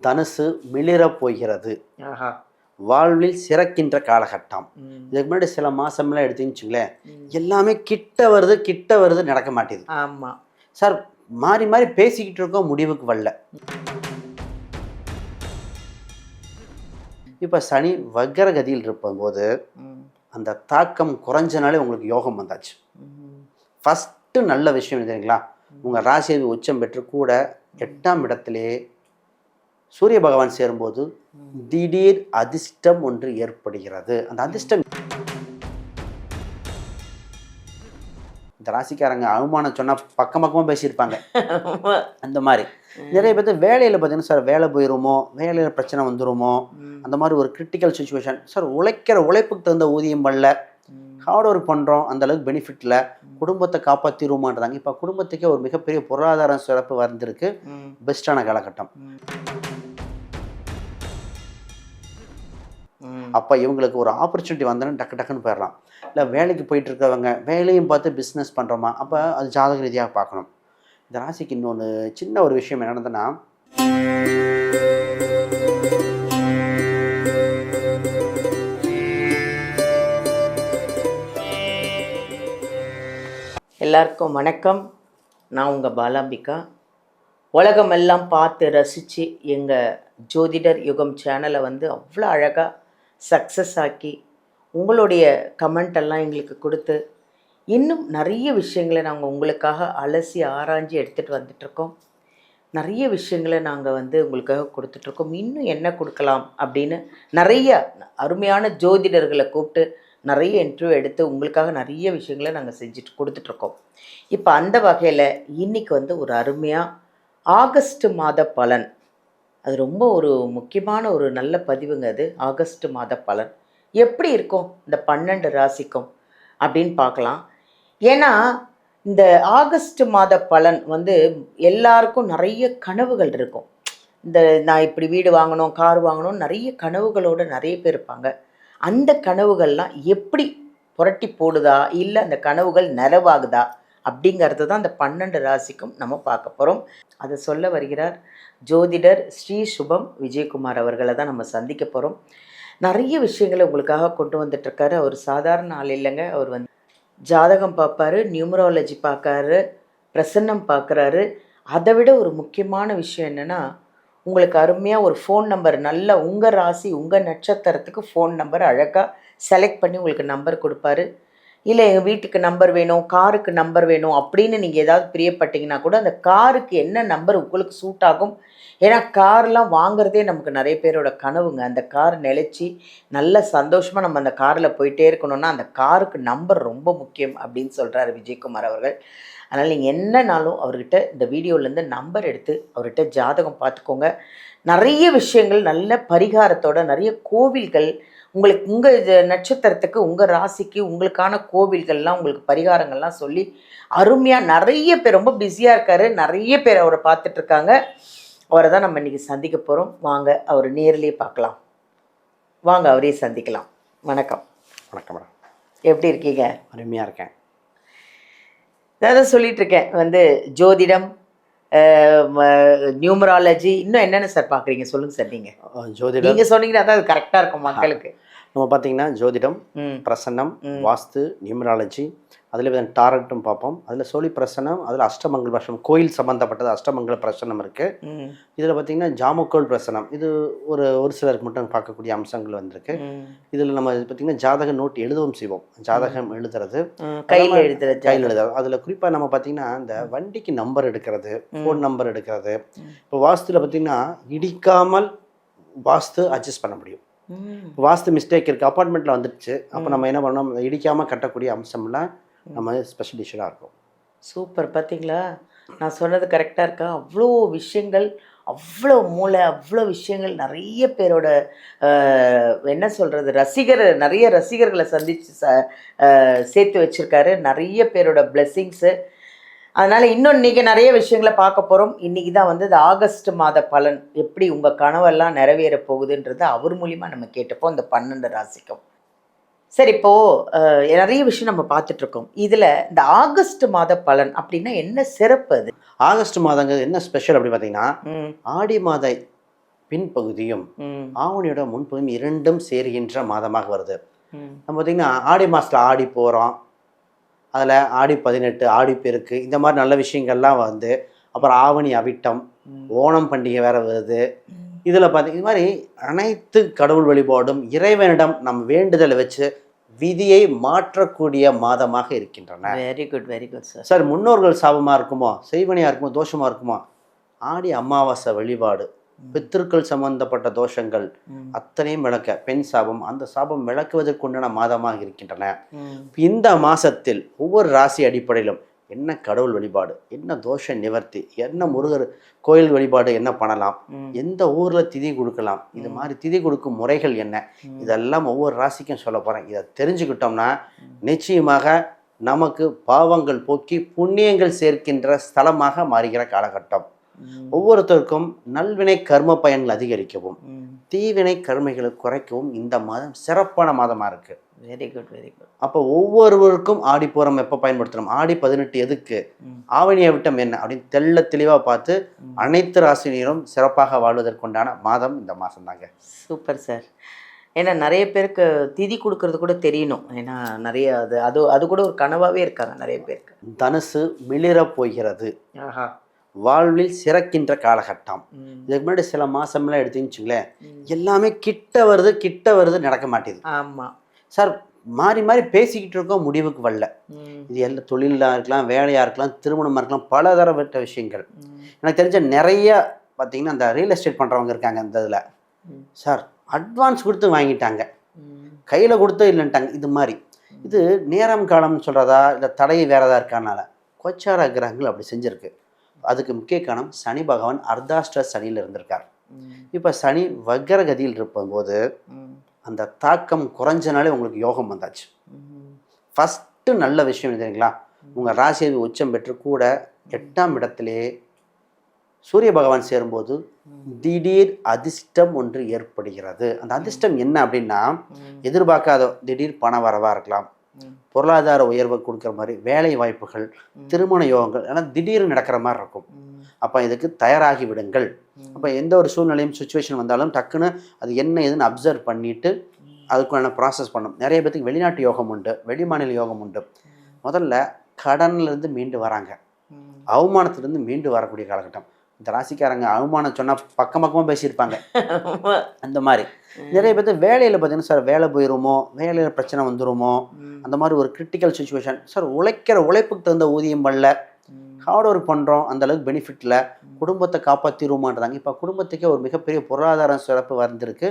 தனுசு மிளிரப் போகிறது, ஆஹா. வாழ்வில் சிறக்கின்ற காலகட்டம். இதுக்கு முன்னாடி சில மாசம்லாம் எடுத்தீங்கன்னு வச்சுங்களேன், எல்லாமே கிட்ட வருது கிட்ட வருது, நடக்க மாட்டேது. ஆமா சார், மாறி மாறி பேசிக்கிட்டு இருக்கோம், முடிவுக்கு வரல. இப்போ சனி வக்ரகதியில் இருக்கும்போது அந்த தாக்கம் குறைஞ்சனாலே உங்களுக்கு யோகம் வந்தாச்சு. ஃபஸ்ட்டு நல்ல விஷயம் தெரியுங்களா, உங்கள் ராசி உச்சம் பெற்று கூட 8ஆம் இடத்திலே சூரிய பகவான் சேரும்போது திடீர் அதிர்ஷ்டம் ஒன்று ஏற்படுகிறது. அந்த அதிர்ஷ்டம் இந்த ராசிக்காரங்க அவமானம் சொன்னால் பக்கம் பக்கமாக பேசியிருப்பாங்க. அந்த மாதிரி நிறைய பேர் வேலையில் பார்த்தீங்கன்னா, சார் வேலை போயிடுமோ, வேலையில் பிரச்சனை வந்துடுமோ, அந்த மாதிரி ஒரு கிரிட்டிக்கல் சுச்சுவேஷன். சார், உழைக்கிற உழைப்புக்கு தகுந்த ஊதியம் பண்ணல, ஹார்ட் ஒர்க் பண்ணுறோம், அந்தளவுக்கு பெனிஃபிட் இல்லை, குடும்பத்தை காப்பாற்றிடுவோமான்றாங்க. இப்போ குடும்பத்துக்கே ஒரு மிகப்பெரிய பொருளாதார சிறப்பு வந்திருக்கு. பெஸ்ட்டான காலகட்டம். அப்போ இவங்களுக்கு ஒரு ஆப்பர்ச்சுனிட்டி வந்தோன்னு டக்கு டக்குன்னு போயிடலாம். இல்லை வேலைக்கு போயிட்டு இருக்கவங்க வேலையும் பார்த்து பிஸ்னஸ் பண்ணுறோமா, அப்போ அது ஜாதக ரீதியாக பார்க்கணும். இந்த ராசிக்கு இன்னொன்று சின்ன ஒரு விஷயம் என்ன நடந்ததுன்னா, எல்லாருக்கும் வணக்கம். நான் உங்கள் பாலாம்பிகா. உலகமெல்லாம் பார்த்து ரசித்து எங்கள் ஜோதிடர் யுகம் சேனலை அவ்வளோ அழகாக சக்ஸஸ் ஆக்கி உங்களுடைய கமெண்டெல்லாம் எங்களுக்கு கொடுத்து இன்னும் நிறைய விஷயங்களை நாங்கள் உங்களுக்காக அலசி ஆராய்ஞ்சு எடுத்துகிட்டு வந்துட்ருக்கோம். நிறைய விஷயங்களை நாங்கள் உங்களுக்காக கொடுத்துட்ருக்கோம். இன்னும் என்ன கொடுக்கலாம் அப்படின்னு நிறைய அருமையான ஜோதிடர்களை கூப்பிட்டு நிறைய இன்டர்வியூ எடுத்து உங்களுக்காக நிறைய விஷயங்களை நாங்கள் செஞ்சுட்டு கொடுத்துட்ருக்கோம். இப்போ அந்த வகையில் இன்றைக்கி ஒரு அருமையாக ஆகஸ்ட் மாத பலன், அது ரொம்ப ஒரு முக்கியமான ஒரு நல்ல பதிவுங்க. அது ஆகஸ்ட் மாத பலன் எப்படி இருக்கும் இந்த 12 ராசிக்கும் அப்படின்னு பார்க்கலாம். ஏன்னா இந்த ஆகஸ்ட் மாத பலன் எல்லாருக்கும் நிறைய கனவுகள் இருக்கும். இந்த நான் இப்படி வீடு வாங்கணும், கார் வாங்கணும், நிறைய கனவுகளோடு நிறைய பேர் இருப்பாங்க. அந்த கனவுகள்லாம் எப்படி புரட்டி போடுதா, இல்லை அந்த கனவுகள் நிறைவாகுதா அப்படிங்கிறது தான் அந்த 12 ராசிக்கும் நம்ம பார்க்க போகிறோம். அதை சொல்ல வருகிறார் ஜோதிடர் ஸ்ரீ சுபம் விஜயகுமார் அவர்களை தான் நம்ம சந்திக்க போகிறோம். நிறைய விஷயங்களை உங்களுக்காக கொண்டு வந்துட்டுருக்காரு. அவர் சாதாரண ஆள் இல்லைங்க. அவர் ஜாதகம் பார்ப்பாரு, நியூமராலஜி பார்க்காரு, பிரசன்னம் பார்க்குறாரு. அதை விட ஒரு முக்கியமான விஷயம் என்னென்னா, உங்களுக்கு அருமையாக ஒரு ஃபோன் நம்பர், நல்ல உங்கள் ராசி உங்கள் நட்சத்திரத்துக்கு ஃபோன் நம்பர் அழகாக செலக்ட் பண்ணி உங்களுக்கு நம்பர் கொடுப்பாரு. இல்லை எங்கள் வீட்டுக்கு நம்பர் வேணும், காருக்கு நம்பர் வேணும் அப்படின்னு நீங்கள் ஏதாவது பிரியப்பட்டீங்கன்னா கூட அந்த காருக்கு என்ன நம்பர் உங்களுக்கு சூட் ஆகும். ஏன்னா கார்லாம் வாங்குறதே நமக்கு நிறைய பேரோட கனவுங்க. அந்த கார் நிலச்சி நல்ல சந்தோஷமாக நம்ம அந்த காரில் போயிட்டே இருக்கணும்னா அந்த காருக்கு நம்பர் ரொம்ப முக்கியம் அப்படின்னு சொல்கிறாரு விஜயகுமார் அவர்கள். அதனால் நீங்கள் என்னன்னாலும் அவர்கிட்ட இந்த வீடியோலேருந்து நம்பர் எடுத்து அவர்கிட்ட ஜாதகம் பார்த்துக்கோங்க. நிறைய விஷயங்கள் நல்ல பரிகாரத்தோட, நிறைய கோவில்கள் உங்களுக்கு உங்கள் நட்சத்திரத்துக்கு உங்கள் ராசிக்கு உங்களுக்கான கோவில்கள்லாம் உங்களுக்கு பரிகாரங்கள்லாம் சொல்லி அருமையாக நிறைய பேர் ரொம்ப பிஸியாக இருக்கார். நிறைய பேர் அவரை பார்த்துட்ருக்காங்க. அவரை தான் நம்ம இன்றைக்கி சந்திக்க போகிறோம். வாங்க அவர் நேரிலே பார்க்கலாம். வாங்க அவரே சந்திக்கலாம். வணக்கம். வணக்கம் மேடம். எப்படி இருக்கீங்க? அருமையாக இருக்கேன். அதான் சொல்லிகிட்ருக்கேன் ஜோதிடம், நியூமராலஜி, இன்னும் என்னென்ன சார் பார்க்குறீங்க சொல்லுங்கள் சார். ஜோதிடம் நீங்கள் சொன்னீங்கன்னா தான் அது கரெக்டாக இருக்கும் மக்களுக்கு. நம்ம பார்த்தீங்கன்னா ஜோதிடம், பிரசன்னம், வாஸ்து, நியூமராலஜி, அதில் டாரட்டும் பார்ப்போம். அதில் சோழி பிரசன்னம், அதில் அஷ்டமங்கல் பிரசனம், கோயில் சம்மந்தப்பட்டது அஷ்டமங்கல பிரசனம் இருக்குது. இதில் பார்த்தீங்கன்னா ஜாமக்கோல் பிரசனம், இது ஒரு சிலருக்கு மட்டும் பார்க்கக்கூடிய அம்சங்கள் வந்திருக்கு. இதில் நம்ம பார்த்திங்கன்னா ஜாதக நோட் எழுதவும் செய்வோம். ஜாதகம் எழுதுறது, கையில் எழுதுறது. அதில் குறிப்பாக நம்ம பார்த்திங்கன்னா இந்த வண்டிக்கு நம்பர் எடுக்கிறது, ஃபோன் நம்பர் எடுக்கிறது. இப்போ வாஸ்துவில் பார்த்திங்கன்னா இடிக்காமல் வாஸ்து அட்ஜஸ்ட் பண்ண முடியும். வாஸ்து மிஸ்டேக் இருக்குது, அப்பார்ட்மெண்ட்டில் வந்துடுச்சு, அப்போ நம்ம என்ன பண்ணோம், இடிக்காமல் கட்டக்கூடிய அம்சம்லாம் நம்ம ஸ்பெஷலிஸ்டாக இருக்கும். சூப்பர். பார்த்தீங்களா, நான் சொன்னது கரெக்டாக இருக்கா? அவ்வளோ விஷயங்கள், அவ்வளோ மூளை, அவ்வளோ விஷயங்கள். நிறைய பேரோட என்ன சொல்கிறது, நிறைய ரசிகர்களை சந்தித்து சேர்த்து வச்சுருக்காரு. நிறைய பேரோட பிளெஸ்ஸிங்ஸு. அதனால் இன்னும் இன்றைக்கி நிறைய விஷயங்களை பார்க்க போகிறோம். இன்றைக்கி தான் இந்த ஆகஸ்ட் மாத பலன் எப்படி உங்கள் கனவெல்லாம் நிறைவேற போகுதுன்றது அவர் மூலிமா நம்ம கேட்டப்போம் இந்த 12 ராசிக்கும். சரி, இப்போது நிறைய விஷயம் நம்ம பார்த்துட்ருக்கோம். இதில் இந்த ஆகஸ்ட் மாத பலன் அப்படின்னா என்ன சிறப்பு? அது ஆகஸ்ட் மாதங்கிறது என்ன ஸ்பெஷல் அப்படி பார்த்தீங்கன்னா, ஆடி மாத பின்பகுதியும் ஆவணியோட முன்பகுதியும் இரண்டும் சேருகின்ற மாதமாக வருது. நம்ம பார்த்திங்கன்னா ஆடி மாதத்தில் ஆடி போகிறோம், அதில் ஆடி 18 ஆடி பெருக்கு இந்த மாதிரி நல்ல விஷயங்கள்லாம் வந்து, அப்புறம் ஆவணி அவிட்டம், ஓணம் பண்டிகை வேறு வருது. இதில் இது மாதிரி அனைத்து கடவுள் வழிபாடும் இறைவனிடம் நம் வேண்டுதலை வச்சு விதியை மாற்றக்கூடிய மாதமாக இருக்கின்றன. Very good, very good sir. Sir, முன்னோர்கள் சாபமாக இருக்குமோ, செய்வனையாக இருக்குமோ, தோஷமாக இருக்குமோ, ஆடி அமாவாசை வழிபாடு, பித்திருக்கள் சம்பந்தப்பட்ட தோஷங்கள் அத்தனையும் விளக்க, பெண் சாபம், அந்த சாபம் விளக்குவதற்குண்டான மாதமாக இருக்கின்றன. இந்த மாசத்தில் ஒவ்வொரு ராசி அடிப்படையிலும் என்ன கடவுள் வழிபாடு, என்ன தோஷ நிவர்த்தி, என்ன முருகர் கோயில் வழிபாடு என்ன பண்ணலாம், எந்த ஊரில் திதி கொடுக்கலாம், இது மாதிரி திதி கொடுக்கும் முறைகள் என்ன, இதெல்லாம் ஒவ்வொரு ராசிக்கும் சொல்ல போகிறேன். இதை தெரிஞ்சுக்கிட்டோம்னா நிச்சயமாக நமக்கு பாவங்கள் போக்கி புண்ணியங்கள் சேர்க்கின்ற ஸ்தலமாக மாறுகிற காலகட்டம். ஒவ்வொருத்தருக்கும் நல்வினை கர்ம பயன்கள் அதிகரிக்கவும் தீவினை கர்மைகளை குறைக்கவும் இந்த மாதம் சிறப்பான மாதமாக இருக்குது. Very good, very good. அப்போ ஒவ்வொருவருக்கும் ஆடி பூரம் எப்போ பயன்படுத்தணும், ஆடி 18 எதுக்கு, ஆவணி அவிட்டம் என்ன அப்படின்னு தெளிவாக பார்த்து அனைத்து ராசினியரும் சிறப்பாக வாழ்வதற்குண்டான மாதம் இந்த மாதம் தாங்க. Super sir. ஏன்னா நிறைய பேருக்கு திதி கொடுக்கறது கூட தெரியணும். ஏன்னா நிறைய அது கூட ஒரு கனவாகவே இருக்காங்க நிறைய பேருக்கு. தனுசு மிளிர போகிறது, வாழ்வில் சிறக்கின்ற காலகட்டம். இதுக்கு முன்னாடி சில மாதம்லாம் எடுத்தீங்கன்னு வச்சுங்களேன், எல்லாமே கிட்ட வருது நடக்க மாட்டேது. ஆமாம் சார், மாறி மாறி பேசிக்கிட்டு இருக்கோம், முடிவுக்கு வரல. இது எல்லாம் தொழிலாக இருக்கலாம், வேலையாக இருக்கலாம், திருமணமாக இருக்கலாம், பல தரப்பட்ட விஷயங்கள். எனக்கு தெரிஞ்ச நிறைய பார்த்தீங்கன்னா அந்த ரியல் எஸ்டேட் பண்ணுறவங்க இருக்காங்க. இந்த இதில் சார் அட்வான்ஸ் கொடுத்து வாங்கிட்டாங்க, கையில் கொடுத்து இல்லைன்ட்டாங்க. இது மாதிரி இது நேரம் காலம்னு சொல்கிறதா இல்லை தடை வேறதா இருக்கானால கோச்சார கிரகங்கள் அப்படி செஞ்சுருக்கு. அதுக்கு முக்கிய காரணம் சனி பகவான் அர்த்தாஷ்ட சனியில் இருந்திருக்கார். இப்போ சனி வக்ரகதியில் இருக்கும்போது அந்த தாக்கம் குறைஞ்சனாலே உங்களுக்கு யோகம் வந்தாச்சு. ஃபஸ்ட்டு நல்ல விஷயம் தெரியுங்களா, உங்கள் ராசியை உச்சம் பெற்று கூட 8ஆம் இடத்திலே சூரிய பகவான் சேரும்போது திடீர் அதிர்ஷ்டம் ஒன்று ஏற்படுகிறது. அந்த அதிர்ஷ்டம் என்ன அப்படின்னா, எதிர்பார்க்காத திடீர் பண வரவாக இருக்கலாம், பொருளாதார உயர்வை கொடுக்குற மாதிரி வேலை வாய்ப்புகள், திருமண யோகங்கள் எல்லாம் திடீர்னு நடக்கிற மாதிரி இருக்கும். அப்போ இதுக்கு தயாராகி விடுங்கள். அப்போ எந்த ஒரு சூழ்நிலையும் சுச்சுவேஷன் வந்தாலும் டக்குன்னு அது என்ன ஏதுன்னு அப்சர்வ் பண்ணிவிட்டு அதுக்குள்ளான ப்ராசஸ் பண்ணும். நிறைய பேருக்கு வெளிநாட்டு யோகம் உண்டு, வெளிமாநில யோகம் உண்டு. முதல்ல கடன்லேருந்து மீண்டு வராங்க, அவமானத்துலேருந்து மீண்டு வரக்கூடிய காலகட்டம். இந்த ராசிக்காரங்க அவமானம் சொன்னால் பக்கமாக பேசியிருப்பாங்க. அந்த மாதிரி நிறைய பேர் வேலையில் பார்த்தீங்கன்னா, சார் வேலை போயிடுமோ, வேலையில் பிரச்சனை வந்துடுமோ, அந்த மாதிரி ஒரு கிரிட்டிக்கல் சுச்சுவேஷன். சார் உழைப்புக்கு தகுந்த ஊதியம் வரல, ஹார்ட் ஒர்க் பண்ணுறோம், அந்தளவுக்கு பெனிஃபிட்டில் குடும்பத்தை காப்பாற்றிடுவோமான்றாங்க. இப்போ குடும்பத்துக்கே ஒரு மிகப்பெரிய பொருளாதார சிறப்பு வந்திருக்கு.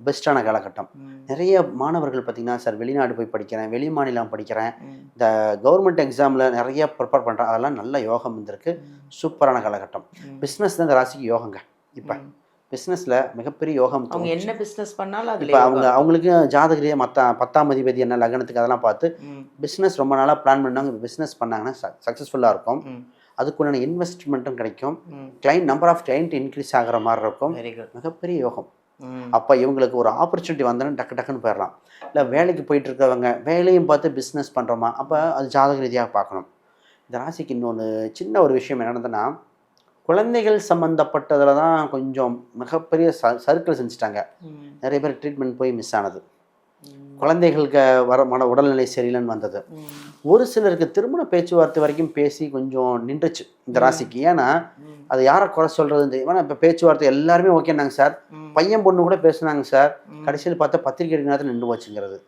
பெஸ்ட்டான காலகட்டம். நிறைய மாணவர்கள் பார்த்திங்கன்னா, சார் வெளிநாடு போய் படிக்கிறேன், வெளி மாநிலம் படிக்கிறேன், இந்த கவர்மெண்ட் எக்ஸாமில் நிறைய ப்ரிப்பேர் பண்ணுறேன், அதெல்லாம் நல்ல யோகம் வந்திருக்கு. சூப்பரான காலகட்டம். பிஸ்னஸ் தான் இந்த ராசிக்கு யோகங்க. இப்போ பிஸ்னஸில் மிகப்பெரிய யோகம். அவங்க என்ன பிஸ்னஸ் பண்ணாலும் இப்போ அவங்களுக்கு ஜாதகரியாக 10ஆம் அதிபதி என்ன லக்னத்துக்கு அதெல்லாம் பார்த்து பிஸ்னஸ் ரொம்ப நாளாக பிளான் பண்ணாங்க. பிஸ்னஸ் பண்ணாங்கன்னா சக்ஸஸ்ஃபுல்லாக இருக்கும். அதுக்குண்டான இன்வெஸ்ட்மெண்ட்டும் கிடைக்கும். நம்பர் ஆஃப் கிளைண்ட் இன்க்ரீஸ் ஆகிற மாதிரி இருக்கும். மிகப்பெரிய யோகம். அப்போ இவங்களுக்கு ஒரு ஆப்பர்ச்சுனிட்டி வந்தோன்னு டக்குன்னு போயிடலாம். இல்லை வேலைக்கு போயிட்டு இருக்கவங்க வேலையும் பார்த்து பிஸ்னஸ் பண்ணுறோமா, அப்போ அது ஜாதக ரீதியாக பார்க்கணும். இந்த ராசிக்கு இன்னொன்று சின்ன ஒரு விஷயம் என்னதுன்னா, குழந்தைகள் சம்மந்தப்பட்டதில் தான் கொஞ்சம் மிகப்பெரிய சர்க்கிள் செஞ்சுட்டாங்க. நிறைய பேர் ட்ரீட்மெண்ட் போய் மிஸ் ஆனது, குழந்தைகளுக்கு வர உடல்நிலை சரியில்லைன்னு வந்தது. ஒரு சிலருக்கு திருமண பேச்சுவார்த்தை வரைக்கும் பேசி கொஞ்சம் நின்றுச்சு இந்த ராசிக்கு. ஏன்னா அது யாரை குறை சொல்கிறதுன்னு தெரியும். ஏன்னா இப்போ பேச்சுவார்த்தை எல்லாருமே ஓகேனாங்க சார், பையன் பொண்ணு கூட பேசுனாங்க சார், கடைசியில் பார்த்தா பத்திரிகை எடுக்க நேரத்தில் நின்று வச்சுங்கிறது.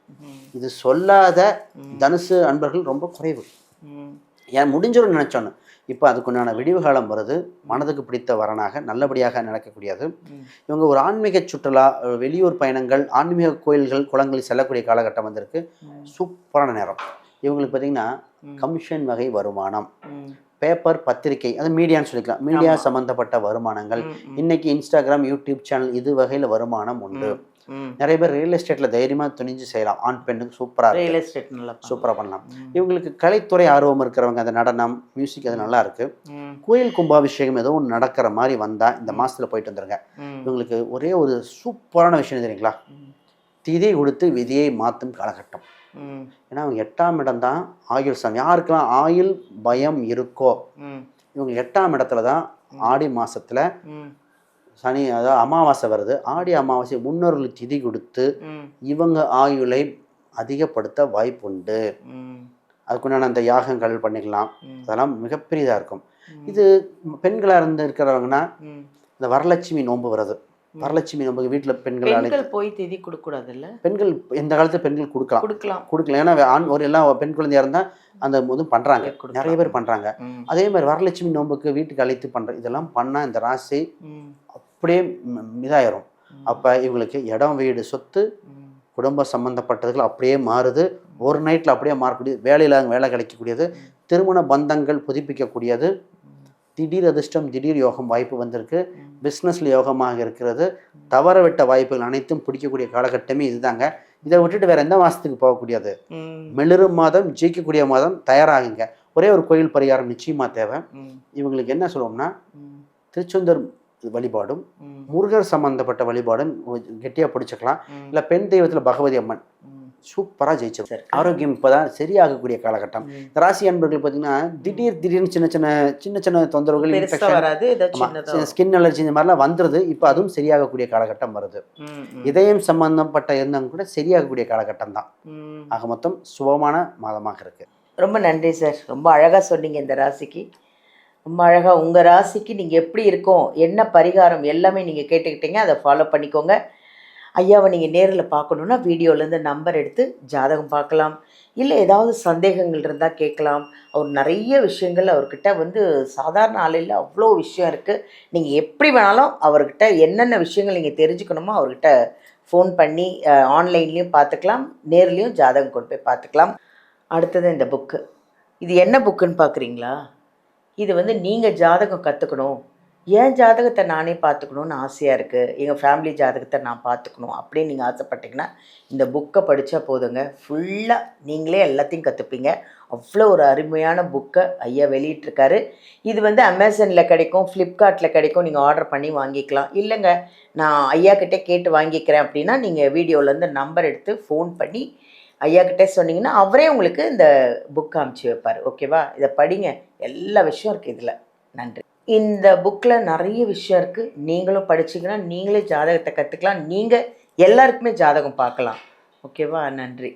இது சொல்லாத தனுசு அன்பர்கள் ரொம்ப குறைவு. ஏன் முடிஞ்சிடும் நினச்சோன்னு. இப்போ அதுக்குண்டான விடிவு காலம் வருது. மனதுக்கு பிடித்த வரனாக நல்லபடியாக நடக்கக்கூடியது. இவங்க ஒரு ஆன்மீக சுற்றுலா, வெளியூர் பயணங்கள், ஆன்மீக கோயில்கள், குளங்களில் செல்லக்கூடிய காலகட்டம் வந்திருக்கு. சூப்பரான நேரம். இவங்களுக்கு பார்த்திங்கன்னா கமிஷன் வகை வருமானம், பேப்பர், பத்திரிகை, அது மீடியான்னு சொல்லிக்கலாம், மீடியா சம்மந்தப்பட்ட வருமானங்கள், இன்னைக்கு இன்ஸ்டாகிராம், யூடியூப் சேனல், இது வகையில் வருமானம் உண்டு. நிறைய பேர் ரியல் எஸ்டேட்டில் தைரியமாக துணிஞ்சு செய்யலாம். ஆண் பெண்ணுக்கு சூப்பராக ரியல் எஸ்டேட் நல்லா சூப்பராக பண்ணலாம். இவங்களுக்கு கலைத்துறை ஆர்வம் இருக்கிறவங்க, அந்த நடனம், மியூசிக், அது நல்லா இருக்குது. கோயில் கும்பாபிஷேகம் ஏதோ ஒன்று நடக்கிற மாதிரி வந்தால் இந்த மாதத்தில் போயிட்டு வந்துடுங்க. இவங்களுக்கு ஒரே ஒரு சூப்பரான விஷயம் தெரியுங்களா, திதி கொடுத்து விதியை மாற்றும் காலகட்டம். ஏன்னா அவங்க 8ஆம் இடம் தான் ஆயுள் சாமி. யாருக்கெல்லாம் ஆயுள் பயம் இருக்கோ இவங்க 8ஆம் இடத்துல தான் ஆடி மாதத்தில் சனி அதாவது அமாவாசை வருது, ஆடி அமாவாசை முன்னோர்களுக்கு திதி கொடுத்து இவங்க ஆயுளை அதிகப்படுத்த வாய்ப்பு உண்டு. அதுக்குண்டான அந்த யாகங்கள் பண்ணிக்கலாம், அதெல்லாம் மிகப்பெரியதாக இருக்கும். இது பெண்களாக இருக்கிறவங்கன்னா இந்த வரலட்சுமி நோன்பு வருது, வரலட்சுமி நோன்பு வீட்டில் பெண்கள் போய் திதி கொடுக்கூடாதுல்ல? பெண்கள் இந்த காலத்தில் பெண்கள் கொடுக்கலாம், ஏன்னா ஆண் ஒரு எல்லாம் பெண் குழந்தையாக இருந்தால் அந்த இதுவும் பண்ணுறாங்க, நிறைய பேர் பண்ணுறாங்க. அதே மாதிரி வரலட்சுமி நோன்புக்கு வீட்டுக்கு அழைத்து பண்ணுற இதெல்லாம் பண்ணால் இந்த ராசி அப்படியே இதாயிரும். அப்போ இவங்களுக்கு இடம் வீடு சொத்து குடும்ப சம்மந்தப்பட்டதுகள் அப்படியே மாறுது, ஒரு நைட்டில் அப்படியே மாறக்கூடியது, வேலையில் வேலை கிடைக்கக்கூடியது, திருமண பந்தங்கள் புதுப்பிக்கக்கூடியது, திடீர் அதிர்ஷ்டம் திடீர் யோகம் வாய்ப்பு வந்திருக்கு, பிஸ்னஸில் யோகமாக இருக்கிறது, தவற விட்ட வாய்ப்புகள் அனைத்தும் பிடிக்கக்கூடிய காலகட்டமே இதுதாங்க. இதை விட்டுட்டு வேற எந்த மாதத்துக்கு போகக்கூடியது? மிளிரும் மாதம், ஜெயிக்கக்கூடிய மாதம், தயாராகுங்க. ஒரே ஒரு கோயில் பரிகாரம் நிச்சயமாக தேவை. இவங்களுக்கு என்ன சொல்லுவோம்னா, திருச்செந்தூர் வழிபாடும் முருகர் சம்பந்தப்பட்ட வழிபாடும் கெட்டியாக பிடிச்சிக்கலாம். இல்லை பெண் தெய்வத்தில் பகவதி அம்மன் சூப்பராக ஜெயிச்சு ஆரோக்கியம் இப்போதான் சரியாகக்கூடிய காலகட்டம். ராசி அன்பர்கள் பார்த்தீங்கன்னா திடீர்னு சின்ன சின்ன தொந்தரவுகள், இன்ஃபெக்ஷன், ஸ்கின் அலர்ஜி இந்த மாதிரிலாம் வந்துடுது. இப்போ அதுவும் சரியாகக்கூடிய காலகட்டம் வருது. இதயம் சம்பந்தப்பட்ட இருந்தவங்க கூட சரியாகக்கூடிய காலகட்டம் தான். ஆக மொத்தம் சுபமான மாதமாக இருக்கு. ரொம்ப நன்றி சார், ரொம்ப அழகாக சொன்னீங்க. இந்த ராசிக்கு ரொம்ப அழகாக உங்கள் ராசிக்கு நீங்கள் எப்படி இருக்கோம், என்ன பரிகாரம் எல்லாமே நீங்கள் கேட்டுக்கிட்டீங்க. அதை ஃபாலோ பண்ணிக்கோங்க. ஐயாவை நீங்கள் நேரில் பார்க்கணுன்னா வீடியோலேருந்து நம்பர் எடுத்து ஜாதகம் பார்க்கலாம், இல்லை ஏதாவது சந்தேகங்கள் இருந்தால் கேட்கலாம். அவர் நிறைய விஷயங்கள் அவர்கிட்ட வந்து சாதாரண ஆளில் அவ்வளோ விஷயம் இருக்குது. நீங்கள் எப்படி வேணாலும் அவர்கிட்ட என்னென்ன விஷயங்கள் நீங்கள் தெரிஞ்சுக்கணுமோ அவர்கிட்ட ஃபோன் பண்ணி ஆன்லைன்லேயும் பார்த்துக்கலாம், நேர்லேயும் ஜாதகம் கொண்டு போய் பார்த்துக்கலாம். அடுத்தது இந்த புக்கு, இது என்ன புக்குன்னு பார்க்குறீங்களா? இது வந்து நீங்கள் ஜாதகம் கற்றுக்கணும், என் ஜாதகத்தை நானே பார்த்துக்கணுன்னு ஆசையாக இருக்குது, எங்கள் ஃபேமிலி ஜாதகத்தை நான் பார்த்துக்கணும் அப்படின்னு நீங்கள் ஆசைப்பட்டீங்கன்னா இந்த புக்கை படித்தா போதுங்க. ஃபுல்லாக நீங்களே எல்லாத்தையும் கற்றுப்பீங்க. அவ்வளோ ஒரு அருமையான புக்கை ஐயா வெளியிட்டிருக்காரு. இது வந்து அமேசானில் கிடைக்கும், ஃப்ளிப்கார்ட்டில் கிடைக்கும், நீங்கள் ஆர்டர் பண்ணி வாங்கிக்கலாம். இல்லைங்க நான் ஐயாக்கிட்டே கேட்டு வாங்கிக்கிறேன் அப்படின்னா நீங்கள் வீடியோலேருந்து நம்பர் எடுத்து ஃபோன் பண்ணி ஐயாக்கிட்டே சொன்னீங்கன்னா அவரே உங்களுக்கு இந்த புக்கை அமுச்சு வைப்பார். ஓகேவா? இதை படிங்க, எல்லா விஷயம் இருக்குது இதில். நன்றி. இந்த புக்கில் நிறைய விஷயம் இருக்குது, நீங்களும் படிச்சிங்கன்னா நீங்களே ஜாதகத்தை கற்றுக்கலாம், நீங்கள் எல்லாருக்குமே ஜாதகம் பார்க்கலாம். ஓகேவா? நன்றி.